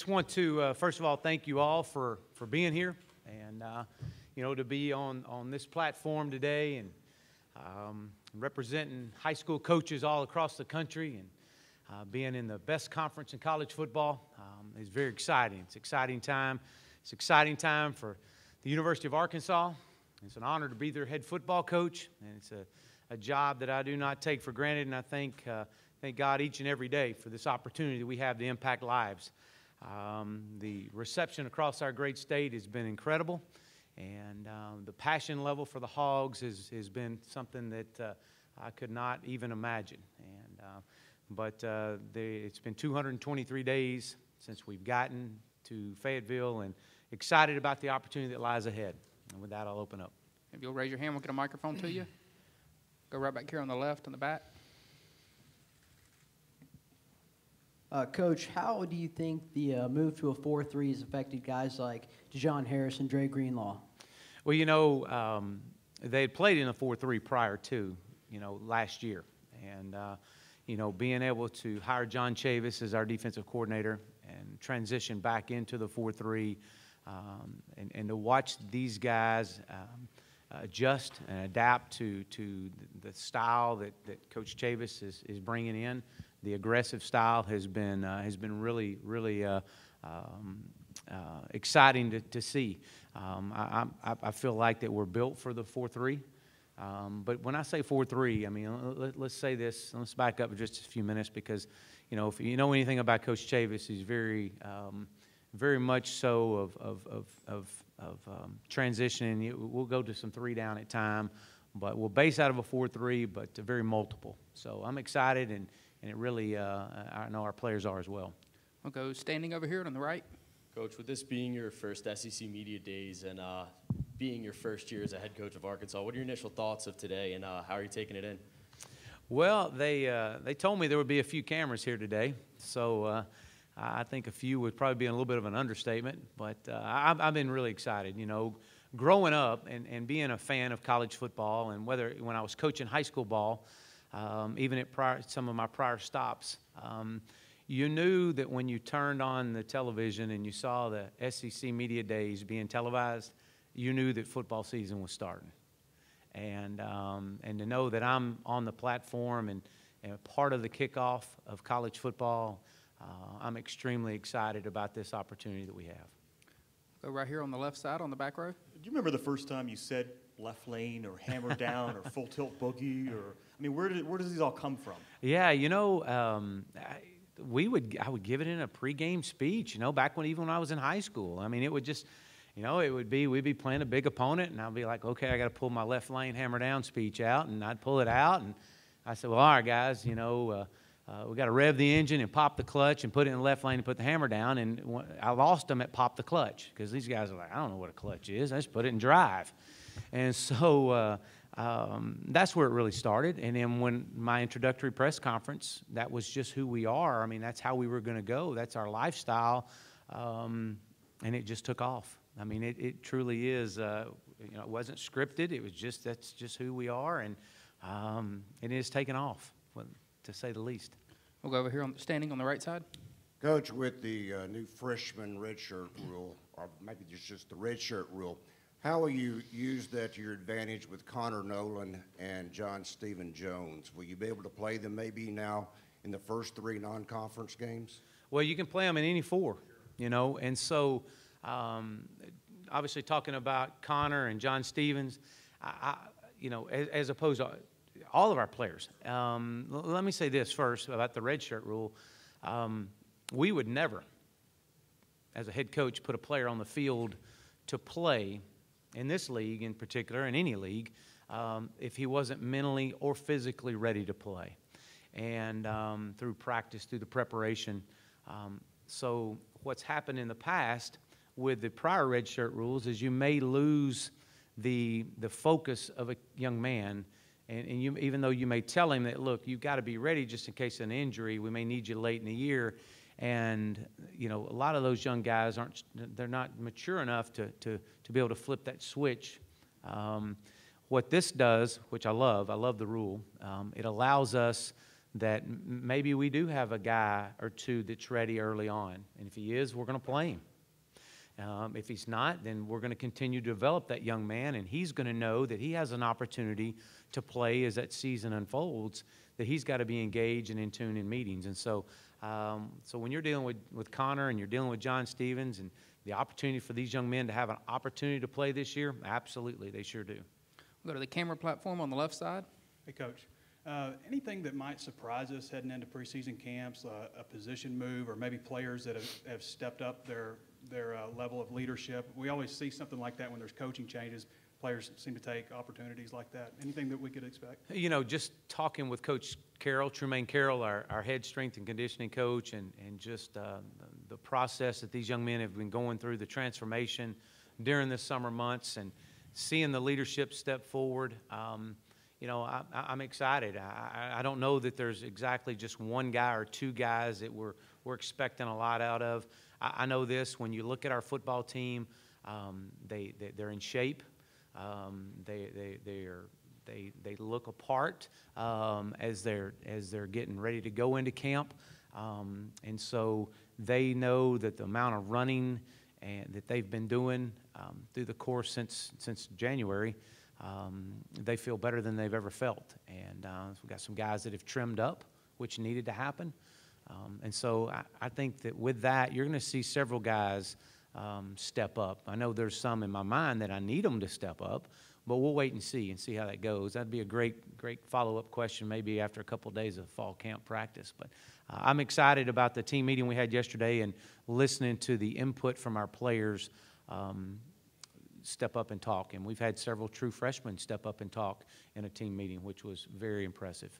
just want to, first of all, thank you all for being here and, to be on this platform today and representing high school coaches all across the country and being in the best conference in college football is very exciting. It's an exciting time. It's an exciting time for the University of Arkansas. It's an honor to be their head football coach, and it's a job that I do not take for granted, and I thank God each and every day for this opportunity that we have to impact lives. The reception across our great state has been incredible, and the passion level for the Hogs has been something that I could not even imagine. But it's been 223 days since we've gotten to Fayetteville, and excited about the opportunity that lies ahead. And with that, I'll open up. If you'll raise your hand, we'll get a microphone to you. Go right back here on the left in the back. Coach, how do you think the move to a 4-3 has affected guys like Dejon Harris and Dre Greenlaw? Well, they had played in a 4-3 prior to, last year. And, being able to hire John Chavis as our defensive coordinator and transition back into the 4-3 and to watch these guys adjust and adapt to the style that Coach Chavis is bringing in. The aggressive style has been really, really exciting to see. I feel like that we're built for the 4-3. But when I say 4-3, I mean, let's say this. Let's back up for just a few minutes because, if you know anything about Coach Chavis, he's very much so of transitioning. We'll go to some 3 down at time, but we'll base out of a 4-3, but very multiple. So I'm excited, and it really, I know our players are as well. We'll go standing over here on the right. Coach, with this being your first SEC Media Days and being your first year as a head coach of Arkansas, what are your initial thoughts of today, and how are you taking it in? Well, they told me there would be a few cameras here today, so I think a few would probably be a little bit of an understatement. But I've been really excited. Growing up and being a fan of college football, and when I was coaching high school ball, even at some of my prior stops, you knew that when you turned on the television and you saw the SEC Media Days being televised, you knew that football season was starting. And to know that I'm on the platform and part of the kickoff of college football, I'm extremely excited about this opportunity that we have. Go right here on the left side on the back row. Do you remember the first time you said left lane or hammer down or full tilt boogie? Where does these all come from? Yeah, I would give it in a pregame speech, back when I was in high school. I mean, it would just, we'd be playing a big opponent, and I'd be like, okay, I got to pull my left lane hammer down speech out, and I'd pull it out, and I said, well, all right, guys, we got to rev the engine and pop the clutch and put it in the left lane and put the hammer down, and I lost them at pop the clutch because these guys are like, I don't know what a clutch is. I just put it in drive. And so that's where it really started. And then when my introductory press conference, that was just who we are. I mean, that's how we were going to go. That's our lifestyle. And it just took off. I mean, it truly is, it wasn't scripted. It was that's just who we are. And it is taken off, to say the least. We'll go over here standing on the right side. Coach, with the new freshman redshirt rule, or maybe just the redshirt rule, how will you use that to your advantage with Connor Nolan and John Stephen Jones? Will you be able to play them maybe now in the first 3 non-conference games? Well, you can play them in any 4, and so obviously talking about Connor and John Stevens, as opposed to all of our players. Let me say this first about the redshirt rule. We would never, as a head coach, put a player on the field to play in this league in particular, in any league, if he wasn't mentally or physically ready to play. And through practice, through the preparation. So what's happened in the past with the prior redshirt rules is you may lose the focus of a young man. And you, even though you may tell him that, look, you've got to be ready just in case of an injury. We may need you late in the year. And, a lot of those young guys they're not mature enough to be able to flip that switch. What this does, which I love the rule, it allows us that maybe we do have a guy or two that's ready early on. And if he is, we're going to play him. If he's not, then we're going to continue to develop that young man, and he's going to know that he has an opportunity to play as that season unfolds, that he's got to be engaged and in tune in meetings. And so when you're dealing with Connor and you're dealing with John Stevens and the opportunity for these young men to have an opportunity to play this year, absolutely, they sure do. We'll go to the camera platform on the left side. Hey, Coach. Anything that might surprise us heading into preseason camps, a position move, or maybe players that have stepped up their level of leadership? We always see something like that when there's coaching changes. Players seem to take opportunities like that. Anything that we could expect? You know, just talking with Coach Carroll, Trumaine Carroll, our head strength and conditioning coach, and just the process that these young men have been going through, the transformation during the summer months, and seeing the leadership step forward. You know, I'm excited. I don't know that there's exactly just one guy or two guys that we're expecting a lot out of. I know this, when you look at our football team, they're in shape. They look apart as they're getting ready to go into camp, and so they know that the amount of running and that they've been doing through the course since January, they feel better than they've ever felt. And we've got some guys that have trimmed up, which needed to happen. And so I think that with that, you're going to see several guys step up. I know there's some in my mind that I need them to step up, but we'll wait and see how that goes. That'd be a great follow-up question maybe after a couple of days of fall camp practice. But I'm excited about the team meeting we had yesterday and listening to the input from our players step up and talk. And we've had several true freshmen step up and talk in a team meeting, which was very impressive.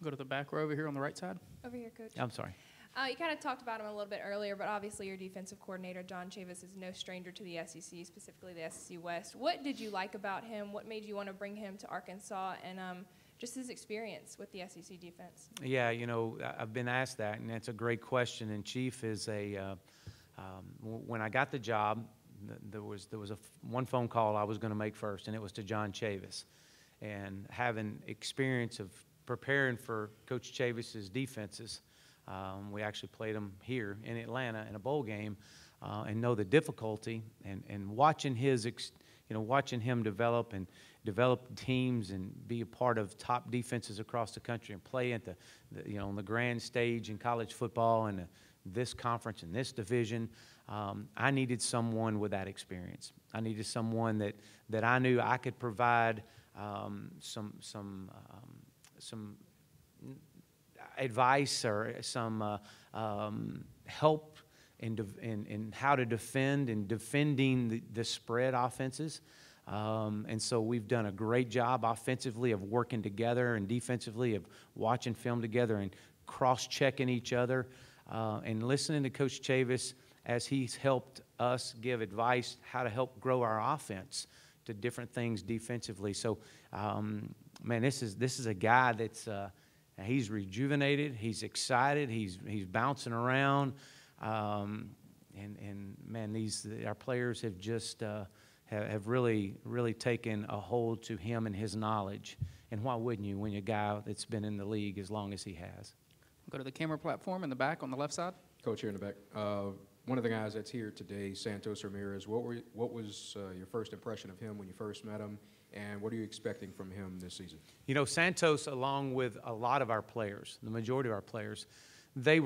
Go to the back row over here on the right side. Over here, Coach. I'm sorry. You kind of talked about him a little bit earlier, but obviously your defensive coordinator, John Chavis, is no stranger to the SEC, specifically the SEC West. What did you like about him? What made you want to bring him to Arkansas? And just his experience with the SEC defense. Yeah, you know, I've been asked that, and that's a great question. And Chief is when I got the job, there was one phone call I was going to make first, and it was to John Chavis. And having experience of preparing for Coach Chavis's defenses, we actually played them here in Atlanta in a bowl game, and know the difficulty, and watching watching him develop teams and be a part of top defenses across the country and play at on the grand stage in college football and this conference and this division. I needed someone with that experience. I needed someone that I knew I could provide some advice or some help in how to defend and defending the spread offenses. And so we've done a great job offensively of working together and defensively of watching film together and cross-checking each other and listening to Coach Chavis as he's helped us give advice how to help grow our offense to different things defensively. So, man, this is a guy that's he's rejuvenated, he's excited, he's bouncing around, and man, our players have just have really taken a hold to him and his knowledge. And why wouldn't you when you're a guy that's been in the league as long as he has? Go to the camera platform in the back on the left side. Coach, here in the back. One of the guys that's here today, Santos Ramirez, what was your first impression of him when you first met him, and what are you expecting from him this season? You know, Santos, along with a lot of our players, the majority of our players, they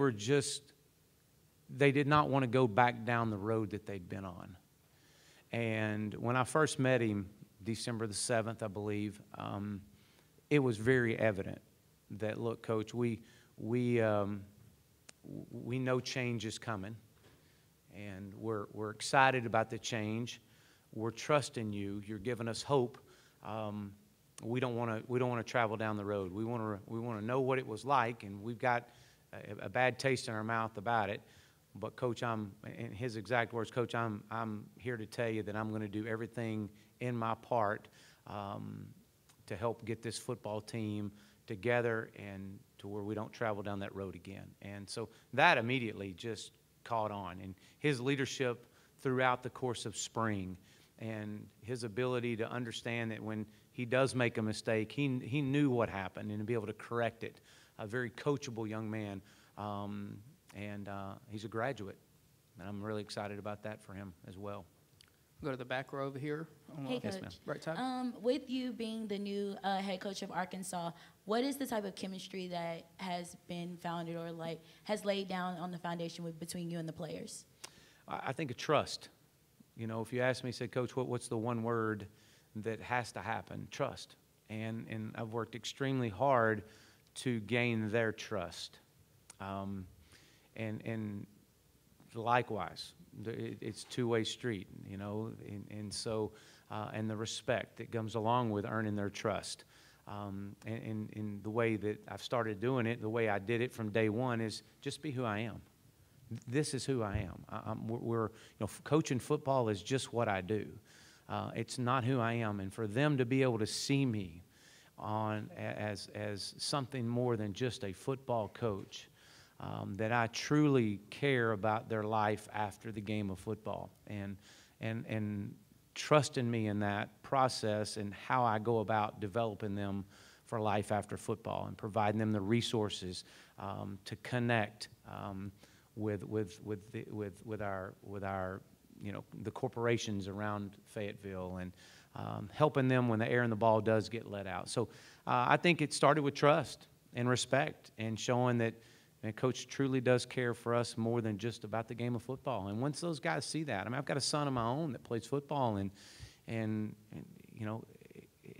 did not want to go back down the road that they'd been on. And when I first met him, December the 7th, I believe, it was very evident that, look, Coach, we know change is coming, and we're excited about the change. We're trusting you. You're giving us hope. We don't want to travel down the road. We want to know what it was like, and we've got a bad taste in our mouth about it. But Coach, in his exact words, Coach, I'm here to tell you that I'm going to do everything in my part to help get this football team together and to where we don't travel down that road again. And so that immediately just caught on. And his leadership throughout the course of spring and his ability to understand that when he does make a mistake, he knew what happened and to be able to correct it a very coachable young man, and he's a graduate, and I'm really excited about that for him as well. Go to the back row over here on the Hey, Yes, ma'am. Coach. right side. With you being the new head coach of Arkansas, what is the type of chemistry that has been founded or like has laid down on the foundation between you and the players? I think of trust. You know, if you ask me, say, Coach, what's the one word that has to happen? Trust. And I've worked extremely hard to gain their trust. And likewise, it's two-way street, you know, and so, and the respect that comes along with earning their trust. And the way that I've started doing it, the way I did it from day one is just be who I am. This is who I am. You know, coaching football is just what I do. It's not who I am. And for them to be able to see me as something more than just a football coach, that I truly care about their life after the game of football, and trusting me in that process and how I go about developing them for life after football and providing them the resources to connect with our you know, the corporations around Fayetteville, and helping them when the air and the ball does get let out. So I think it started with trust and respect and showing that Coach truly does care for us more than just about the game of football. And once those guys see that, I mean, I've got a son of my own that plays football, and you know,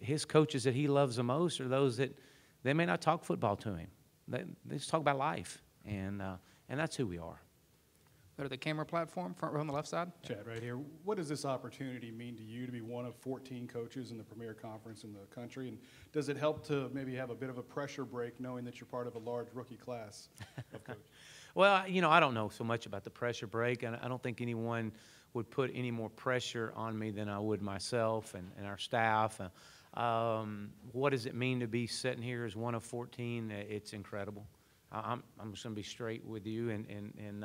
his coaches that he loves the most are those that they may not talk football to him. They just talk about life, and that's who we are. Go to the camera platform, front row on the left side. Chad, right here. What does this opportunity mean to you to be one of 14 coaches in the premier conference in the country? And does it help to maybe have a bit of a pressure break knowing that you're part of a large rookie class of coaches? Well, you know, I don't know so much about the pressure break, and I don't think anyone would put any more pressure on me than I would myself and our staff. What does it mean to be sitting here as one of 14? It's incredible. I'm just going to be straight with you, and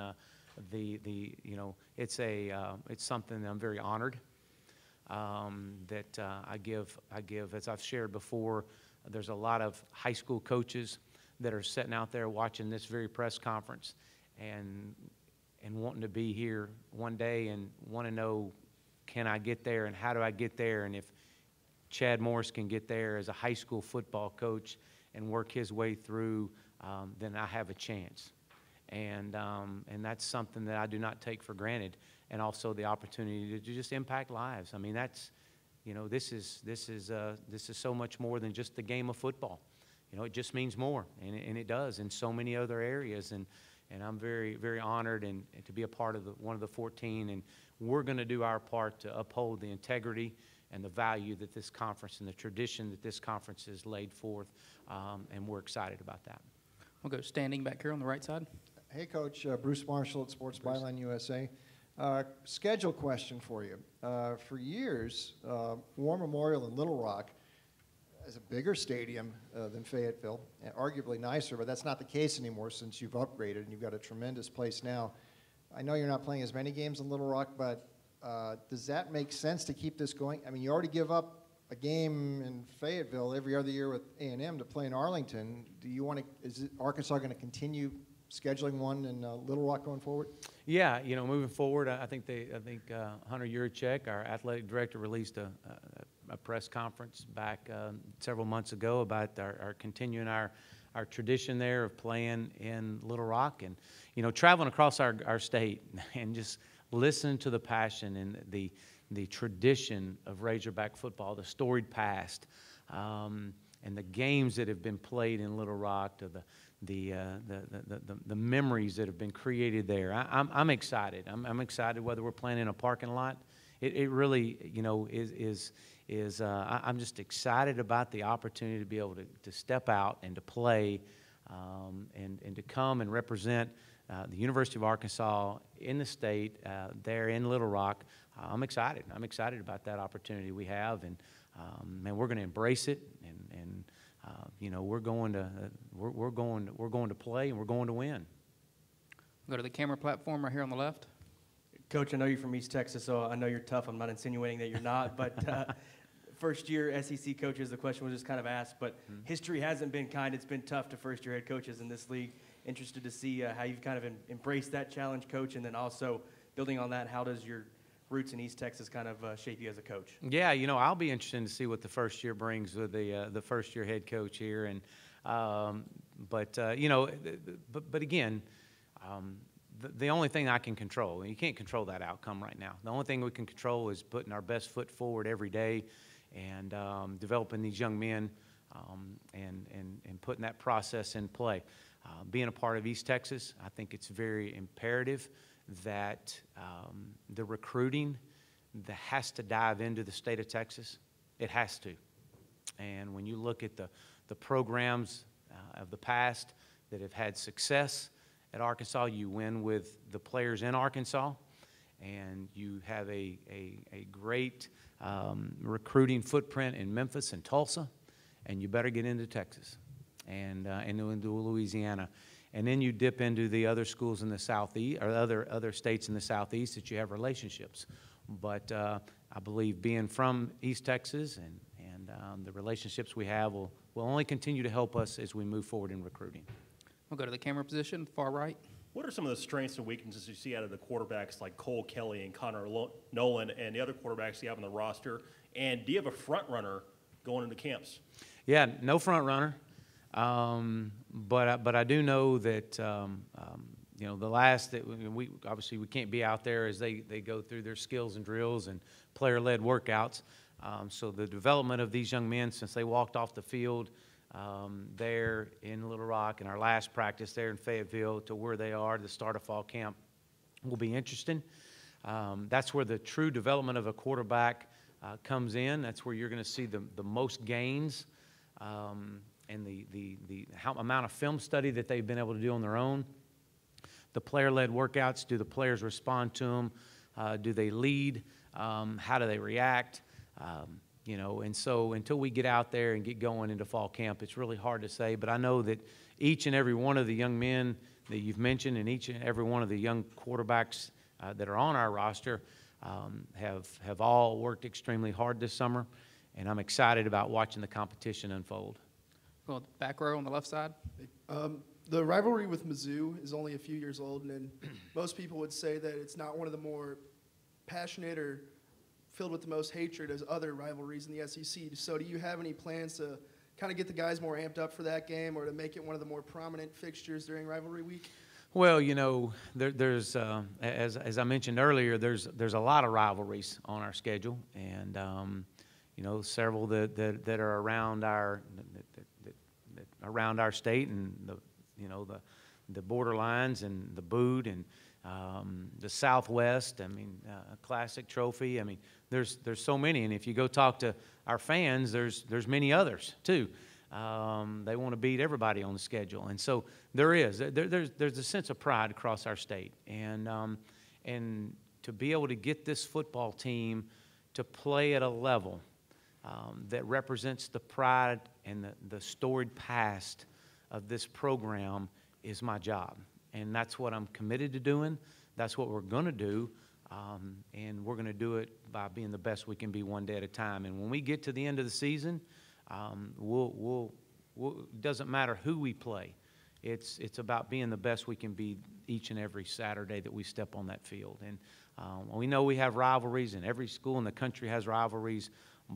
you know, it's something that I'm very honored that I give, as I've shared before. There's a lot of high school coaches that are sitting out there watching this very press conference and wanting to be here one day and want to know, can I get there and how do I get there? And if Chad Morris can get there as a high school football coach and work his way through, then I have a chance. And that's something that I do not take for granted, and also the opportunity to just impact lives. I mean, that's, you know, this is so much more than just the game of football. You know, it just means more, and it does in so many other areas. And I'm very, very honored and to be a part of one of the 14. And we're going to do our part to uphold the integrity and the value that this conference and the tradition that this conference has laid forth, and we're excited about that. We'll go standing back here on the right side. Hey, Coach. Bruce Marshall at Sports Byline USA. Schedule question for you. For years, War Memorial in Little Rock is a bigger stadium than Fayetteville, and arguably nicer, but that's not the case anymore since you've upgraded and you've got a tremendous place now. I know you're not playing as many games in Little Rock, but does that make sense to keep this going? I mean, you already give up a game in Fayetteville every other year with A&M to play in Arlington. Do you want to? Is Arkansas going to continue scheduling one in Little Rock going forward? Yeah, you know, moving forward, I think Hunter Yurachek, our athletic director, released a press conference back several months ago about our continuing our tradition there of playing in Little Rock, and you know, traveling across our state and just listening to the passion and the tradition of Razorback football, the storied past, and the games that have been played in Little Rock, to the memories that have been created there. I'm excited. I'm excited whether we're playing in a parking lot. It really, you know, I'm just excited about the opportunity to be able to step out and to play, and to come and represent the University of Arkansas in the state, there in Little Rock. I'm excited. I'm excited about that opportunity we have, and we're going to embrace it, and you know, we're going to play, and we're going to win. Go to the camera platform right here on the left. Coach, I know you're from East Texas, so I know you're tough. I'm not insinuating that you're not, but first-year SEC coaches, the question was just kind of asked, but history hasn't been kind. It's been tough to first-year head coaches in this league. Interested to see how you've kind of embraced that challenge, Coach, and then also building on that, how does your roots in East Texas kind of shape you as a coach? Yeah, you know, I'll be interested to see what the first year brings with the first-year head coach here, and you know, but again. The only thing I can control, and you can't control that outcome right now. The only thing we can control is putting our best foot forward every day and developing these young men and putting that process in play. Being a part of East Texas, I think it's very imperative that the recruiting that has to dive into the state of Texas. It has to. And when you look at the programs of the past that have had success at Arkansas, you win with the players in Arkansas, and you have a great recruiting footprint in Memphis and Tulsa, and you better get into Texas and into Louisiana. And then you dip into the other schools in the Southeast, or other states in the Southeast that you have relationships. But I believe being from East Texas and the relationships we have will only continue to help us as we move forward in recruiting. We'll go to the camera position, far right. What are some of the strengths and weaknesses you see out of the quarterbacks like Cole Kelly and Connor Nolan and the other quarterbacks you have on the roster? And do you have a front runner going into camps? Yeah, no front runner, but I do know that you know, the last that we obviously we can't be out there as they go through their skills and drills and player-led workouts. So the development of these young men since they walked off the field there in Little Rock and our last practice there in Fayetteville to where they are at the start of fall camp will be interesting. That's where the true development of a quarterback comes in. That's where you're going to see the most gains and the amount of film study that they've been able to do on their own. The player-led workouts, do the players respond to them? Do they lead? How do they react? You know, and so until we get out there and get going into fall camp, it's really hard to say. But I know that each and every one of the young men that you've mentioned and each and every one of the young quarterbacks that are on our roster have all worked extremely hard this summer, and I'm excited about watching the competition unfold. Well, back row on the left side. The rivalry with Mizzou is only a few years old, and most people would say that it's not one of the more passionate or filled with the most hatred as other rivalries in the SEC. So do you have any plans to kind of get the guys more amped up for that game or to make it one of the more prominent fixtures during rivalry week? Well, you know, there's as I mentioned earlier, there's a lot of rivalries on our schedule, and you know, several that are around our state and the borderlines and the boot and the Southwest. I mean, Classic Trophy. I mean, there's so many, and if you go talk to our fans, there's many others too. They want to beat everybody on the schedule, and so there's a sense of pride across our state, and to be able to get this football team to play at a level that represents the pride and the storied past of this program is my job. And that's what I'm committed to doing. That's what we're going to do. And we're going to do it by being the best we can be one day at a time. And when we get to the end of the season, it doesn't matter who we play. It's about being the best we can be each and every Saturday that we step on that field. And we know we have rivalries, and every school in the country has rivalries,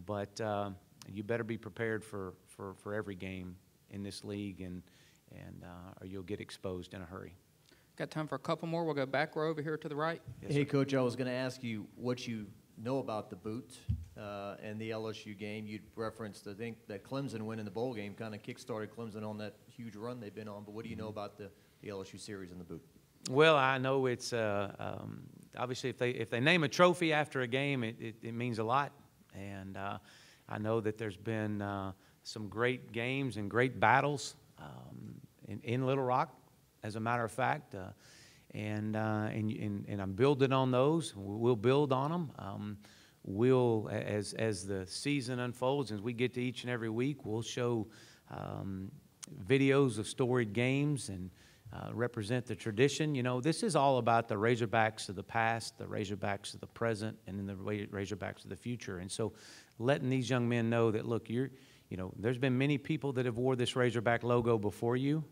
but you better be prepared for every game in this league, or you'll get exposed in a hurry. Got time for a couple more. We'll go back row over here to the right. Yes, Hey, sir. Coach, I was going to ask you what you know about the boot and the LSU game. You referenced, I think, that Clemson win in the bowl game kind of kickstarted Clemson on that huge run they've been on. But what do you know about the LSU series and the boot? Well, I know it's obviously if they name a trophy after a game, it means a lot, and I know that there's been some great games and great battles in Little Rock, as a matter of fact, and I'm building on those. We'll build on them. We'll, as the season unfolds, as we get to each and every week, we'll show videos of storied games and represent the tradition. You know, this is all about the Razorbacks of the past, the Razorbacks of the present, and then the Razorbacks of the future. And so letting these young men know that, look, you know, there's been many people that have wore this Razorback logo before you.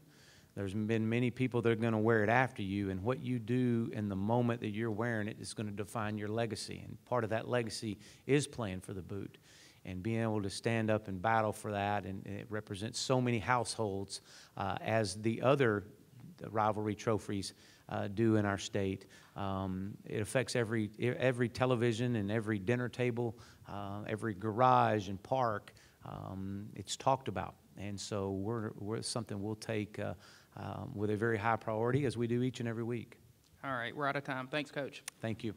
There's been many people that are going to wear it after you, and what you do in the moment that you're wearing it is going to define your legacy. And part of that legacy is playing for the boot and being able to stand up and battle for that. And it represents so many households as the other rivalry trophies do in our state. It affects every television and every dinner table, every garage and park. It's talked about. And so we're something we'll take with a very high priority, as we do each and every week. All right, we're out of time. Thanks, Coach. Thank you.